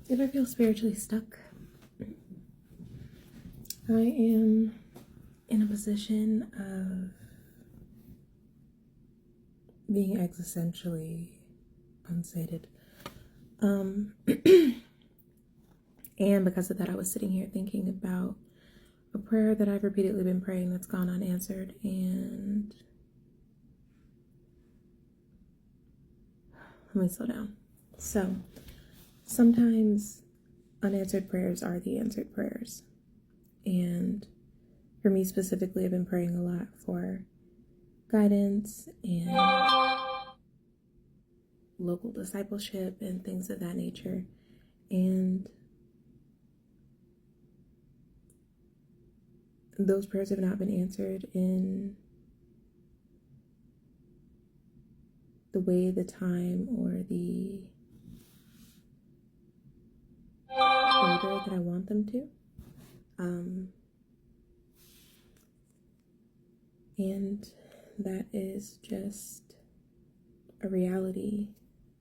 If I feel spiritually stuck, I am in a position of being existentially unsated. And because of that, I was sitting here thinking about a prayer that I've repeatedly been praying that's gone unanswered. And let me slow down. So sometimes unanswered prayers are the answered prayers. And for me specifically, I've been praying a lot for guidance and local discipleship and things of that nature. And those prayers have not been answered in the way, the time, or the order that I want them to. And that is just a reality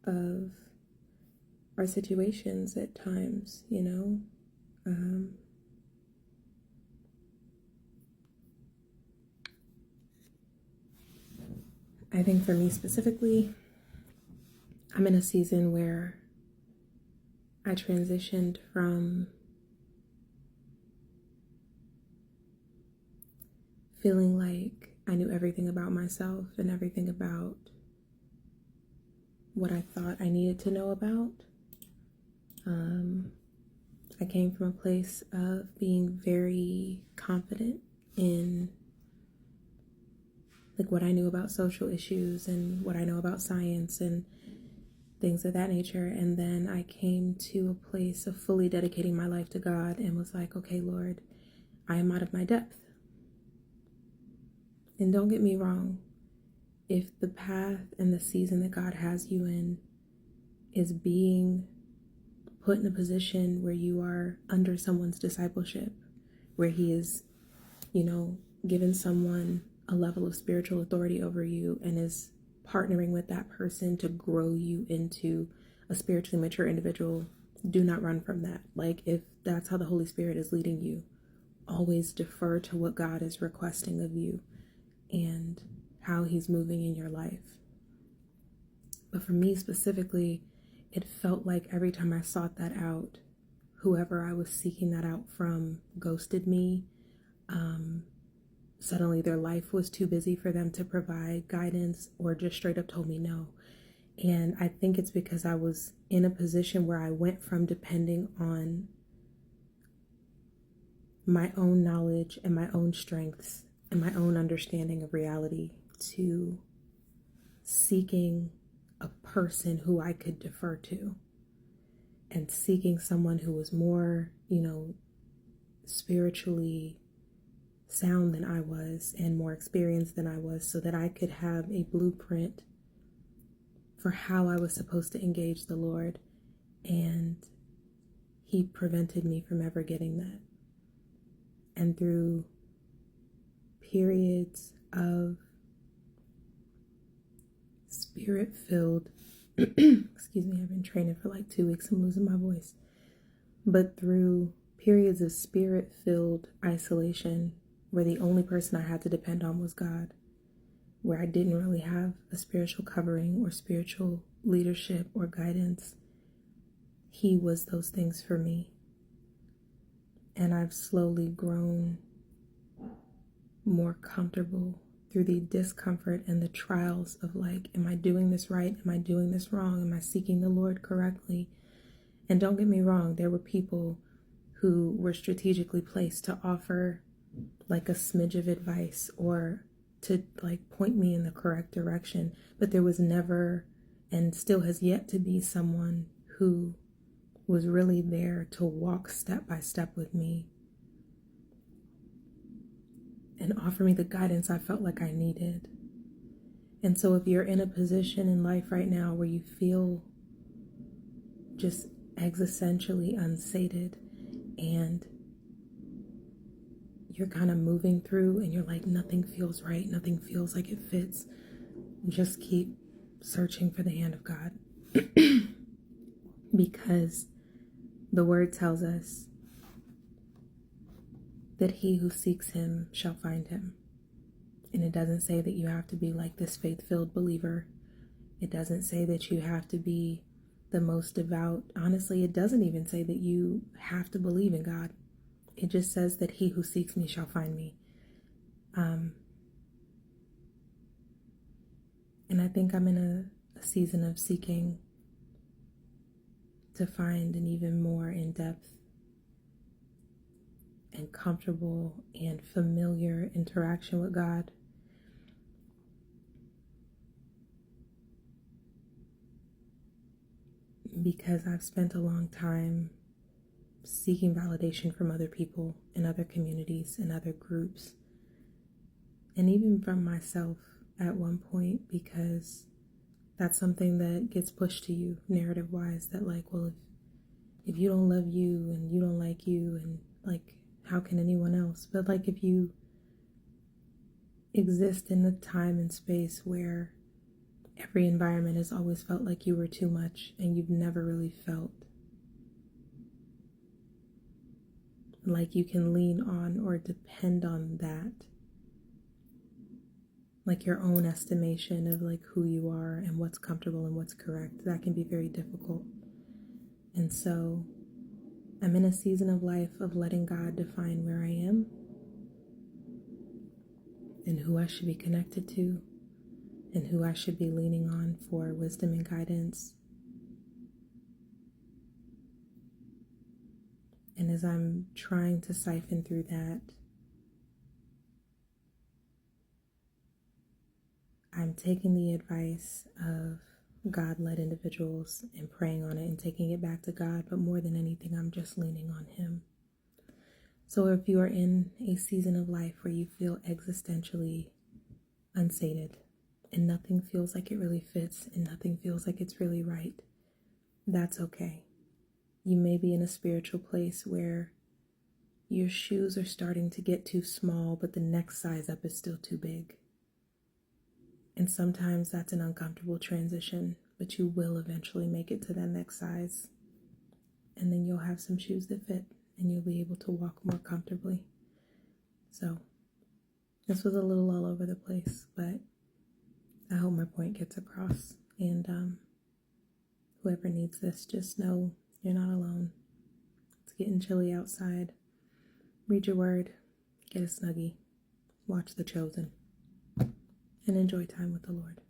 of our situations at times, you know. I think for me specifically, I'm in a season where I transitioned from feeling like I knew everything about myself and everything about what I thought I needed to know about. I came from a place of being very confident in like what I knew about social issues and what I know about science and things of that nature. And then I came to a place of fully dedicating my life to God and was like, okay, Lord, I am out of my depth. And don't get me wrong, if the path and the season that God has you in is being put in a position where you are under someone's discipleship, where he is, you know, given someone a level of spiritual authority over you and is partnering with that person to grow you into a spiritually mature individual, do not run from that. Like, if that's how the Holy Spirit is leading you, always defer to what God is requesting of you and how he's moving in your life. But for me specifically, it felt like every time I sought that out, whoever I was seeking that out from ghosted me. Suddenly their life was too busy for them to provide guidance, or just straight up told me no. And I think it's because I was in a position where I went from depending on my own knowledge and my own strengths and my own understanding of reality to seeking a person who I could defer to and seeking someone who was more, you know, spiritually sound than I was and more experienced than I was, so that I could have a blueprint for how I was supposed to engage the Lord. And he prevented me from ever getting that. And through periods of spirit-filled, excuse me, I've been training for like 2 weeks, I'm losing my voice. But through periods of spirit-filled isolation, where the only person I had to depend on was God, where I didn't really have a spiritual covering or spiritual leadership or guidance, he was those things for me. And I've slowly grown more comfortable through the discomfort and the trials of like, am I doing this right? Am I doing this wrong? Am I seeking the Lord correctly? And don't get me wrong, there were people who were strategically placed to offer like a smidge of advice or to like point me in the correct direction. But there was never, and still has yet to be, someone who was really there to walk step by step with me and offer me the guidance I felt like I needed. And so if you're in a position in life right now where you feel just existentially unsated and you're kind of moving through and you're like, nothing feels right, nothing feels like it fits, just keep searching for the hand of God. Because The word tells us that he who seeks him shall find him. And it doesn't say that you have to be like this faith-filled believer. It doesn't say that you have to be the most devout. Honestly, it doesn't even say that you have to believe in God. It just says that he who seeks me shall find me. And I think I'm in a season of seeking to find an even more in-depth and comfortable and familiar interaction with God. Because I've spent a long time seeking validation from other people in other communities and other groups, and even from myself at one point, because that's something that gets pushed to you narrative wise, that like, well, if you don't love you and you don't like you, and like, how can anyone else? But like, if you exist in a time and space where every environment has always felt like you were too much, and you've never really felt like you can lean on or depend on that, like your own estimation of like who you are and what's comfortable and what's correct, that can be very difficult. And so I'm in a season of life of letting God define where I am and who I should be connected to and who I should be leaning on for wisdom and guidance. And as I'm trying to siphon through that, I'm taking the advice of God-led individuals and praying on it and taking it back to God. But more than anything, I'm just leaning on Him. So if you are in a season of life where you feel existentially unsated and nothing feels like it really fits and nothing feels like it's really right, that's okay. You may be in a spiritual place where your shoes are starting to get too small, but the next size up is still too big. And sometimes that's an uncomfortable transition, but you will eventually make it to that next size. And then you'll have some shoes that fit and you'll be able to walk more comfortably. So this was a little all over the place, but I hope my point gets across. And whoever needs this, just know you're not alone. It's getting chilly outside. Read your word, get a Snuggie, watch The Chosen, and enjoy time with the Lord.